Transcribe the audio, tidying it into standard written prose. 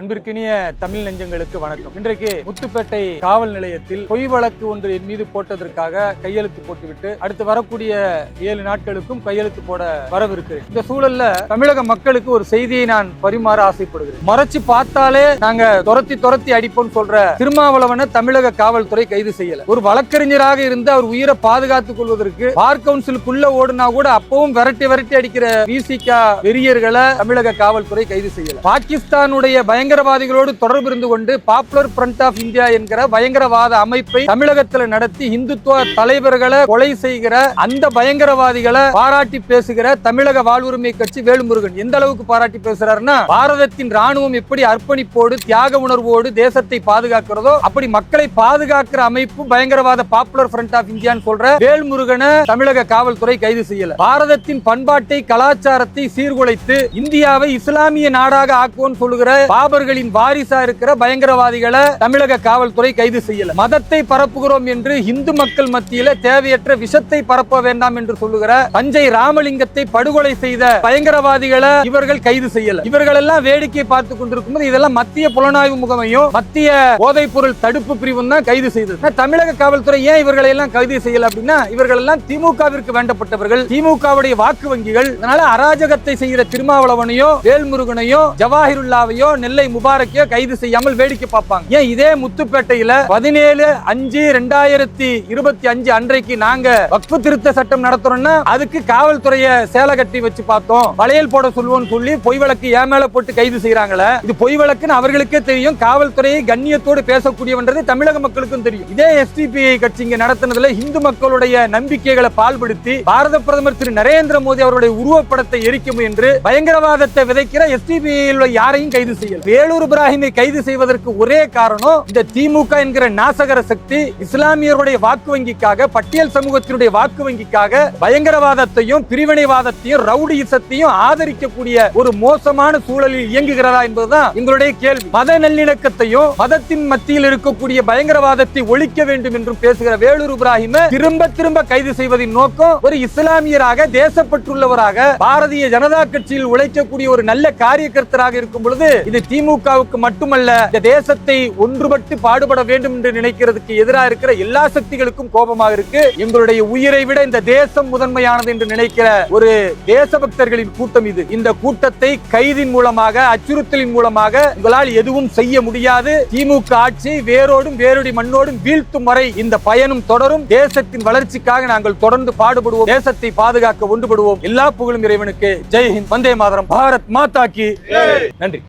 அன்பிற்கினிய தமிழ் நெஞ்சங்களுக்கு வணக்கம். இன்றைக்கு முத்துப்பேட்டை காவல் நிலையத்தில் பொய் வழக்கு ஒன்று என் மீது போட்டதற்காக கையெழுத்து போட்டுவிட்டு அடுத்து வரக்கூடிய 7 நாட்களுக்கும் கையெழுத்து போட வரவிருக்கு. இந்த சூழல்ல தமிழக மக்களுக்கு ஒரு செய்தியை நான் பரிமாற ஆசைப்படுகிறேன். மறைச்சு பார்த்தாலே நாங்க துரத்தி அடிப்போம் சொல்ற திருமாவளவனை தமிழக காவல்துறை கைது செய்யல. ஒரு வழக்கறிஞராக இருந்து அவர் உயிரை பாதுகாத்துக் கொள்வதற்கு பார் கவுன்சிலுக்குள்ள ஓடுனா கூட அப்பவும் விரட்டி அடிக்கிற விசிக வெறியர்களை தமிழக காவல்துறை கைது செய்யல. பாகிஸ்தானுடைய பயங்கரவாதிகளோடு தொடர்பு இருந்து கொண்டு பாப்புலர் ஃப்ரண்ட் ஆஃப் இந்தியா என்கிற பயங்கரவாத அமைப்பை தமிழகத்தில் நடத்தி இந்துத்துவ தலைவர்களை கொலை செய்கிற அந்த பயங்கரவாதிகளை பாராட்டி பேசுகிற தமிழக வாழ்வுரிமை கட்சி வேல்முருகன் எந்த அளவுக்கு பாராட்டி பேசுறாருன்னா, பாரதத்தின் ராணுவம் எப்படி அர்ப்பணிப்போடு தியாக உணர்வோடு தேசத்தை பாதுகாக்கிறதோ அப்படி மக்களை பாதுகாக்கிற அமைப்பு பயங்கரவாத பாப்புலர் ஃப்ரண்ட் ஆஃப் இந்தியான்னு சொல்ற வேல்முருகனை தமிழக காவல்துறை கைது செய்யல. பாரதத்தின் பண்பாட்டை கலாச்சாரத்தை சீர்குலைத்து இந்தியாவை இஸ்லாமிய நாடாக ஆக்குவோன்னு சொல்லுகிற பாபர்களின் வாரிசா இருக்கிற பயங்கரவாதிகளை தமிழக காவல்துறை கைது செய்யல. மதத்தை பரப்புகிறோம் என்று இந்து மக்கள் மத்தியில தேவையற்ற விஷத்தை பரப்ப வேண்டாம் என்று சொல்லுகிற தஞ்சை ராமலிங்கத்தை படுகொலை செய்த பயங்கரவாதிகளை இவர்கள் கைது செய்யல. இவர்கள் எல்லாம் வேடிக்கை பார்த்துக் கொண்டிருக்கும் போது இதெல்லாம் மத்திய புலனாய்வு முகமையும் மத்திய போதைப் பொருள் தடுப்பு பிரிவும் தான் கைது செய்தது. தமிழக காவல்துறை ஏன் இவர்களை எல்லாம் கைது செய்யல அப்படின்னா, இவர்கள் எல்லாம் திமுகவிற்கு வேண்டப்பட்டவர்கள், திமுகவுடைய வாக்கு வங்கிகள். அதனால அராஜகத்தை செய்கிற திருமாவளவனையோ வேல்முருகனையோ ஜவாஹிருல்லாவையோ நெல்லை முபாரக்கையோ கைது செய்யாமல் வேடிக்கை பார்ப்பாங்க. ஏன் இதே முத்துப்பேட்டையில 17/5/2025 அன்றைக்கு நாங்க வக்ஃபு திருத்த சட்டம் நடத்துறோம்னா அதுக்கு காவல்துறையை சேலை கட்டி வச்சு பார்த்தோம், வளையல் போட சொல்லுவோம் சொல்லி பொய் வழக்கு ஏன் மேல போட்டு கைது செய்யறாங்களே. இது பொய் வழக்குன்னு அவர்களுக்கே தெரியும். காவல்துறையை கண்ணியத்தோடு பேசக்கூடியவன்றது தமிழக மக்களுக்கும் தெரியும். இதே எஸ்டிபிஐ கட்சி இங்க நடத்தினதுல இந்து மக்களுடைய நம்பிக்கைகளை பால்படுத்தி பாரத பிரதமர் திரு நரேந்திர மோடி அவருடைய உருவப்படத்தை எரிக்க முயன்று பயங்கரவாதத்தை விதைக்கிற எஸ்டிபிஐ யாரையும் கைது செய்யல. வேலூர் இப்ராஹிமை கைது செய்வதற்கு ஒரே காரணம், இந்த திமுக என்கிற நாசகர சக்தி இஸ்லாமியருடைய வாக்கு வங்கிக்காக, பட்டியல் சமூகத்தினுடைய வாக்கு வங்கிக்காக பயங்கரவாதத்தையும் பிரிவினைவாதத்தையும் ரவுடிசத்தையும் ஆதரிக்கக்கூடிய ஒரு மோசமான சூழலில் இயங்குகிறதா என்பதுதான் எங்களுடைய கேள்வி. மத நல்லிணக்கத்தையும் மதத்தின் மத்தியில் இருக்கக்கூடிய பயங்கரவாதத்தை ஒழிக்க வேண்டும் என்றும் பேசுகிற வேலூர் இப்ராஹிமை திரும்ப கைது செய்வதின் நோக்கம் ஒரு இஸ்லாமியராக தேசப்பற்றுள்ளவராக பாரதிய ஜனதா கட்சியில் உழைக்கக்கூடிய ஒரு நல்ல காரியகர்த்தராக இருக்கும் பொழுது இது திமுகவுக்கு மட்டுமல்ல, இந்த தேசத்தை ஒன்றுபட்டு பாடுபட வேண்டும் என்று நினைக்கிறதுக்கு எதிராக இருக்கிற எல்லா சக்திகளுக்கும் கோபமாக இருக்கு. எங்களுடைய உயிரை விட இந்த தேசம் முதன்மையானது என்று நினைக்கிற ஒரு தேசபக்தர்களின் கூட்டம் இது. இந்த கூட்டத்தை கைதின் மூலமாக, அச்சுறுத்தலின் மூலமாக உங்களால் எதுவும் செய்ய முடியாது. திமுக ஆட்சி வேரோடும் வேரோடி மண்ணோடும் வீழ்த்தும் வரை இந்த பயணம் தொடரும். தேசத்தின் வளர்ச்சிக்காக நாங்கள் தொடர்ந்து பாடுபடுவோம். தேசத்தை பாதுகாக்க ஒன்றுபடுவோம். எல்லா புகழும் இறைவனுக்கு. ஜெய் ஹிந்த், வந்தே மாதரம், பாரத் மாதா கி. நன்றி.